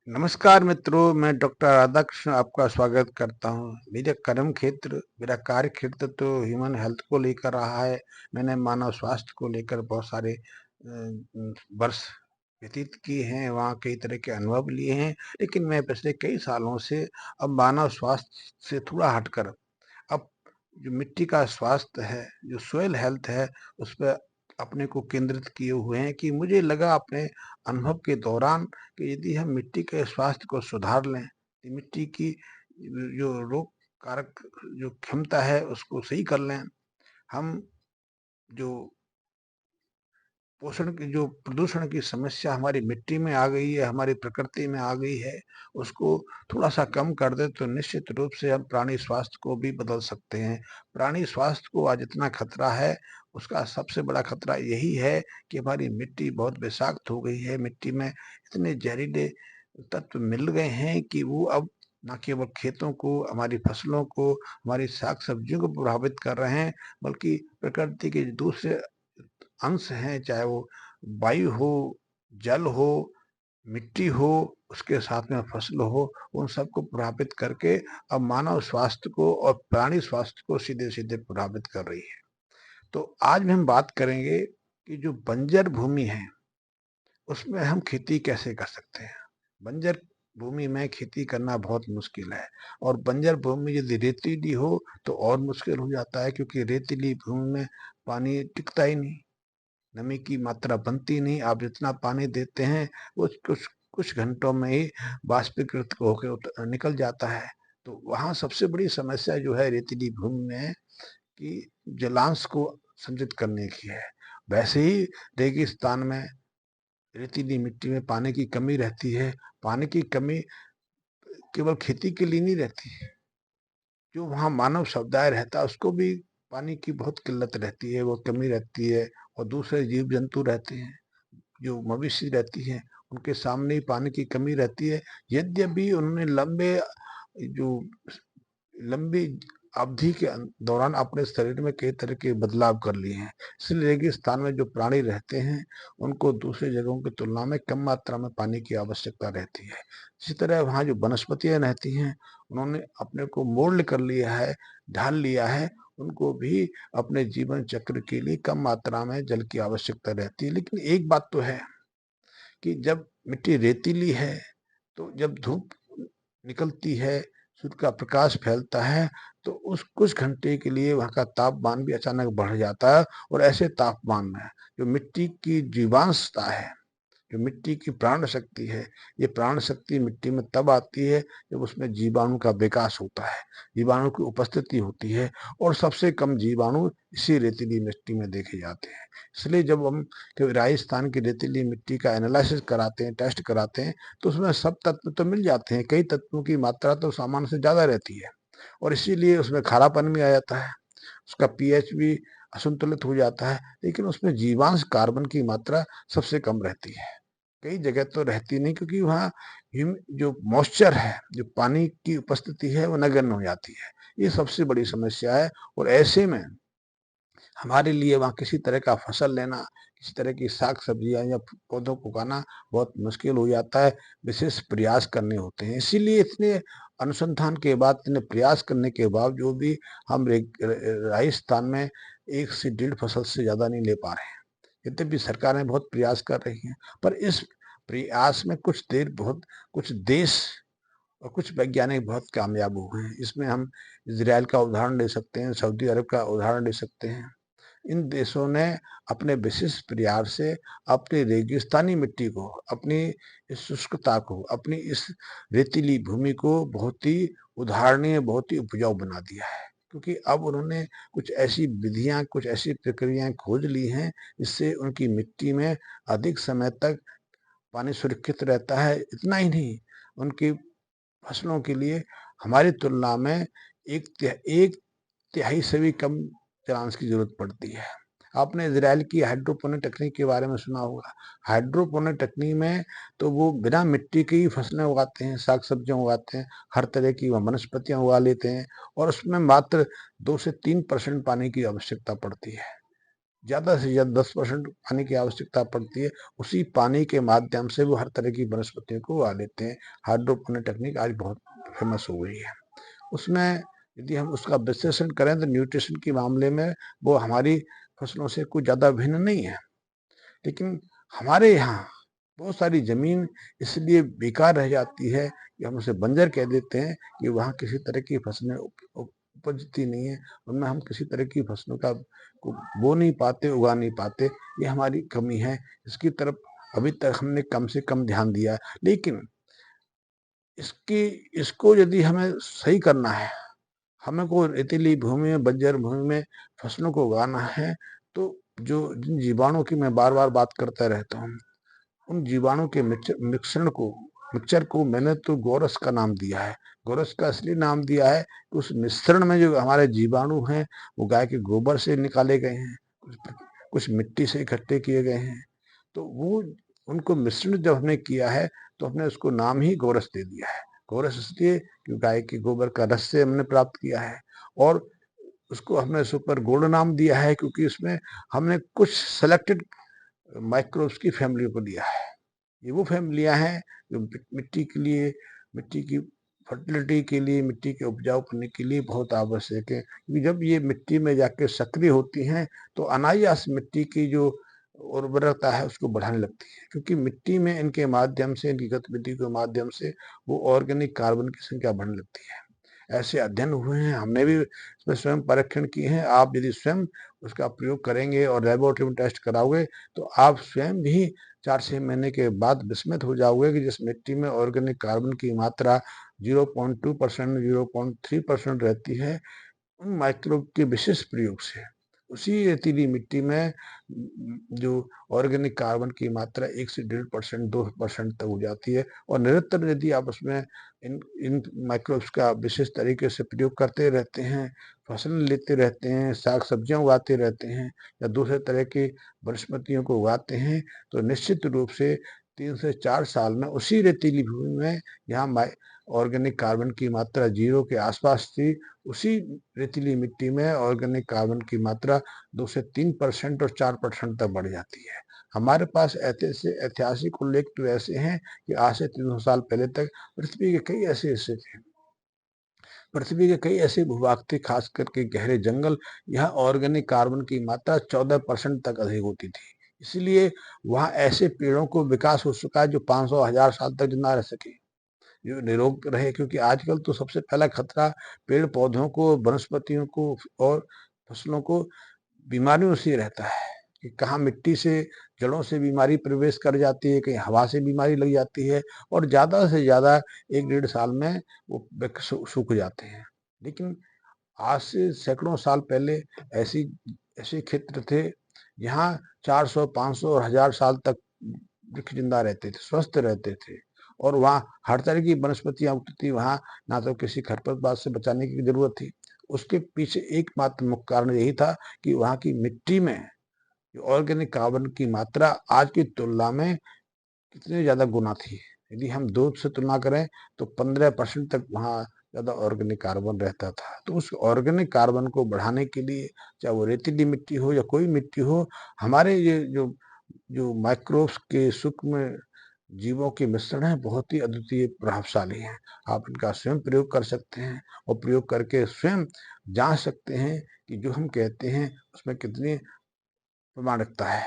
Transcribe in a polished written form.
नमस्कार मित्रों, मैं डॉक्टर राधाकृष्ण आपका स्वागत करता हूँ। मेरा कार्य क्षेत्र तो ह्यूमन हेल्थ को लेकर रहा है। मैंने मानव स्वास्थ्य को लेकर बहुत सारे वर्ष व्यतीत किए हैं, वहाँ कई तरह के अनुभव लिए हैं। लेकिन मैं पिछले कई सालों से अब मानव स्वास्थ्य से थोड़ा हटकर अब जो मिट्टी का स्वास्थ्य है, जो सॉइल हेल्थ है, उस पे अपने को केंद्रित किए हुए हैं कि मुझे लगा अपने अनुभव के दौरान कि यदि हम मिट्टी के स्वास्थ्य को सुधार लें, तो मिट्टी की जो रोग कारक जो क्षमता है उसको सही कर लें, हम जो प्रदूषण की समस्या हमारी मिट्टी में आ गई है, हमारी प्रकृति में आ गई है, उसको थोड़ा-सा कम कर दें तो निश्चित रूप से हम प्राणी स्वास्थ्य को भी बदल सकते हैं। प्राणी स्वास्थ्य को आज इतना खतरा है, उसका सबसे बड़ा खतरा यही है कि हमारी मिट्टी बहुत विषाक्त हो गई है। मिट्टी में इतने जहरीले तत्व मिल गए हैं कि वो अब ना केवल खेतों को, हमारी फसलों को, हमारी साग-सब्जियों को प्रभावित कर रहे हैं, बल्कि प्रकृति के दूसरे अंश हैं, चाहे वो वायु हो, जल हो, मिट्टी हो, उसके साथ में फसल हो, उन सबको प्रभावित करके अब मानव स्वास्थ्य को और प्राणी स्वास्थ्य को सीधे-सीधे प्रभावित कर रही है। तो आज हम बात करेंगे कि जो बंजर भूमि है, उसमें हम खेती कैसे कर सकते हैं? बंजर भूमि में खेती करना बहुत मुश्किल है और बंजर भूमि यदि रेतीली हो, तो और मुश्किल हो जाता है क्योंकि रेतीली भूमि में पानी टिकता ही नहीं। नमी की मात्रा बनती नहीं, आप जितना पानी देते हैं वो कुछ कुछ घंटों में ही वाष्पीकृत होके निकल जाता है। तो वहाँ सबसे बड़ी समस्या जो है रेतीली भूमि में कि जलांश को संचित करने की है। वैसे ही रेगिस्तान में रेतीली मिट्टी में पानी की कमी रहती है। पानी की कमी केवल खेती के लिए नहीं रहती है, जो वहाँ मानव समुदाय रहता है उसको भी पानी की बहुत किल्लत रहती है, वो कमी रहती है और दूसरे जीव-जंतु रहते हैं, जो मवेशी रहती हैं, उनके सामने ही पानी की कमी रहती है। यद्यपि उन्होंने जो लंबी अवधि के दौरान अपने शरीर में कई तरह के बदलाव कर लिए हैं। इसलिए रेगिस्तान में जो प्राणी रहते हैं, उनको दूसरी जगहों की तुलना में कम मात्रा में पानी की आवश्यकता रहती है। इसी तरह वहाँ जो वनस्पतियाँ रहती हैं, उन्होंने अपने को मोल्ड कर लिया है, ढाल लिया है, उनको भी अपने जीवन चक्र के लिए कम मात्रा में जल की आवश्यकता रहती है। लेकिन एक बात तो है कि जब मिट्टी रेतीली है, तो जब धूप निकलती है, सूर्य का प्रकाश फैलता है, तो उस कुछ घंटे के लिए वहाँ का तापमान भी अचानक बढ़ जाता है और ऐसे तापमान में जो मिट्टी की जीवांशता है, जो मिट्टी की प्राण शक्ति है, ये प्राण शक्ति मिट्टी में तब आती है जब उसमें जीवाणु का विकास होता है, जीवाणु की उपस्थिति होती है और सबसे कम जीवाणु इसी रेतीली मिट्टी में देखे जाते हैं। इसलिए जब हम कभी राजस्थान की रेतीली मिट्टी का एनालिसिस कराते हैं, टेस्ट कराते हैं, तो उसमें सब तत्व तो मिल जाते हैं, कई तत्वों की मात्रा तो सामान्य से ज़्यादा रहती है और इसीलिए उसमें खारापन भी आ जाता है, उसका पीएच भी असंतुलित हो जाता है, लेकिन उसमें जीवांश कार्बन की मात्रा सबसे कम रहती है। कई जगह तो रहती नहीं क्योंकि वहाँ जो मॉइस्चर है, जो पानी की उपस्थिति है वो नगण्य हो जाती है। ये सबसे बड़ी समस्या है और ऐसे में हमारे लिए वहाँ किसी तरह का फसल लेना, किसी तरह की साग-सब्जियाँ या पौधों को उगाना बहुत मुश्किल हो जाता है, विशेष प्रयास करने होते हैं। इसीलिए इतने अनुसंधान के बाद, इतने प्रयास करने के बावजूद भी हम राजस्थान में 1 से डेढ़ फसल से ज़्यादा नहीं ले पा रहे हैं। यद्यपि सरकारें बहुत प्रयास कर रही हैं, पर इस प्रयास में कुछ देश और कुछ वैज्ञानिक बहुत कामयाब हुए हैं। इसमें हम इज़राइल का उदाहरण ले सकते हैं, सऊदी अरब का उदाहरण ले सकते हैं। इन देशों ने अपने विशेष प्रयास से अपनी रेगिस्तानी मिट्टी को, अपनी इस शुष्कता को, अपनी इस रेतीली भूमि को बहुत ही उदाहरणीय, बहुत ही उपजाऊ बना दिया है। क्योंकि अब उन्होंने कुछ ऐसी विधियाँ, कुछ ऐसी प्रक्रियाएँ खोज ली हैं, जिससे उनकी मिट्टी में अधिक समय तक पानी सुरक्षित रहता है। इतना ही नहीं, उनकी फसलों के लिए हमारी तुलना में 1 तिहाई से भी कम जलांश की ज़रूरत पड़ती है। आपने इज़राइल की हाइड्रोपोनिक तकनीक के बारे में सुना होगा। हाइड्रोपोनिक तकनीक में तो वो बिना मिट्टी की ही फसलें उगाते हैं, साग-सब्जियाँ उगाते हैं, हर तरह की वो वनस्पतियाँ उगा लेते हैं और उसमें मात्र 2 से 3% पानी की आवश्यकता पड़ती है। ज़्यादा से ज़्यादा 10% पानी की आवश्यकता पड़ती है। उसी पानी के माध्यम से वो हर तरह की वनस्पतियों को उगा लेते हैं। हाइड्रोपोनिक टेक्निक आज बहुत फेमस हो गई है। उसमें यदि हम उसका विश्लेषण करें तो न्यूट्रिशन के मामले में वो हमारी फसलों से कुछ ज़्यादा भिन्न नहीं है। लेकिन हमारे यहाँ बहुत सारी ज़मीन इसलिए बेकार रह जाती है कि हम उसे बंजर कह देते हैं कि वहाँ किसी तरह की फसलें उपजती नहीं है। उनमें हम किसी तरह की फसलों का को बो नहीं पाते, उगा नहीं पाते। ये हमारी कमी है। इसकी तरफ अभी तक हमने कम से कम ध्यान दिया है। लेकिन इसकी इसको यदि हमें सही करना है, हमें को रेतीली भूमि में, बंजर भूमि में फसलों को उगाना है, तो जो जिन जीवाणुओं की मैं बार-बार बात करता रहता हूँ, उन जीवाणु के मिक्सचर को मैंने तो गोरस का नाम दिया है। गोरस का इसलिए नाम दिया है कि उस मिश्रण में जो हमारे जीवाणु हैं, वो गाय के गोबर से निकाले गए हैं, कुछ मिट्टी से इकट्ठे किए गए हैं। तो वो उनको मिश्रण जब हमने किया है, तो हमने उसको नाम ही गोरस दे दिया है। गोरस इसलिए कि गाय के गोबर का रस से हमने प्राप्त किया है, और उसको हमने सुपर गोल्ड नाम दिया है क्योंकि उसमें हमने कुछ सेलेक्टेड माइक्रोब्स की फैमिली को लिया है। ये वो फैमिलियाँ हैं जो मिट्टी के लिए, मिट्टी की फर्टिलिटी के लिए, मिट्टी के उपजाऊ करने के लिए बहुत आवश्यक है। क्योंकि जब ये मिट्टी में जाके सक्रिय होती हैं, तो अनायास मिट्टी की जो उर्वरता है उसको बढ़ाने लगती है। क्योंकि मिट्टी में इनके माध्यम से, इनकी गतिविधि के माध्यम से वो ऑर्गेनिक कार्बन की संख्या बढ़ने लगती है। ऐसे अध्ययन हुए हैं, हमने भी इसमें स्वयं परीक्षण किए हैं। आप यदि स्वयं उसका प्रयोग करेंगे और लेबोरेटरी में टेस्ट कराओगे, तो आप स्वयं भी 4-6 महीने के बाद विस्मित हो जाओगे कि जिस मिट्टी में ऑर्गेनिक कार्बन की मात्रा 0.2%, 0.3% रहती है, उन माइक्रोब के विशेष प्रयोग से उसी रेतीली मिट्टी में जो ऑर्गेनिक कार्बन की मात्रा 1 से 1.5%, 2% तक हो जाती है। और निरंतर यदि आप उसमें इन इन माइक्रोब्स का विशेष तरीके से प्रयोग करते रहते हैं, फसल लेते रहते हैं, साग सब्जियां उगाते रहते हैं या दूसरे तरह की वनस्पतियों को उगाते हैं, तो निश्चित रूप से 3 से 4 साल में उसी रेतीली भूमि में जहाँ ऑर्गेनिक कार्बन की मात्रा 0 के आसपास थी, उसी रेतीली मिट्टी में ऑर्गेनिक कार्बन की मात्रा 2 से 3% और 4% तक बढ़ जाती है। हमारे पास ऐसे ऐतिहासिक उल्लेख तो ऐसे हैं कि आज से 300 साल पहले तक पृथ्वी के कई ऐसे हिस्से थे, पृथ्वी के कई ऐसे भूभाग थे, खास करके गहरे जंगल, यहाँ ऑर्गेनिक कार्बन की मात्रा 14% तक अधिक होती थी। इसलिए वहाँ ऐसे पेड़ों को विकास हो चुका है जो 500-1000 साल तक जिंदा रह सके, जो निरोग रहे। क्योंकि आजकल तो सबसे पहला खतरा पेड़ पौधों को, वनस्पतियों को और फसलों को बीमारियों से रहता है कि कहाँ मिट्टी से, जड़ों से बीमारी प्रवेश कर जाती है, कहीं हवा से बीमारी लग जाती है, और ज़्यादा से ज़्यादा 1-1.5 साल में वो वृक्ष सूख जाते हैं। लेकिन आज से सैकड़ों साल पहले ऐसी ऐसे क्षेत्र थे जहाँ 400, 500 और 1000 साल तक वृक्ष जिंदा रहते थे, स्वस्थ रहते थे, और वहाँ हर तरह की वनस्पतियां उगती थी। वहाँ ना तो किसी खरपतवार से बचाने की जरूरत थी। उसके पीछे एकमात्र मुख्य कारण यही था कि वहाँ की मिट्टी में ऑर्गेनिक कार्बन की मात्रा आज की तुलना में कितने ज़्यादा गुना थी। यदि हम दूध से तुलना करें तो 15% तक वहाँ ज़्यादा ऑर्गेनिक कार्बन रहता था। तो उस ऑर्गेनिक कार्बन को बढ़ाने के लिए, चाहे वो रेतीली मिट्टी हो या कोई मिट्टी हो, हमारे ये जो जो माइक्रोब्स के सूक्ष्म जीवों के मिश्रण है बहुत ही अद्वितीय प्रभावशाली हैं। आप इनका स्वयं प्रयोग कर सकते हैं और प्रयोग करके स्वयं जाँच सकते हैं कि जो हम कहते हैं उसमें कितनी प्रामाणिकता है।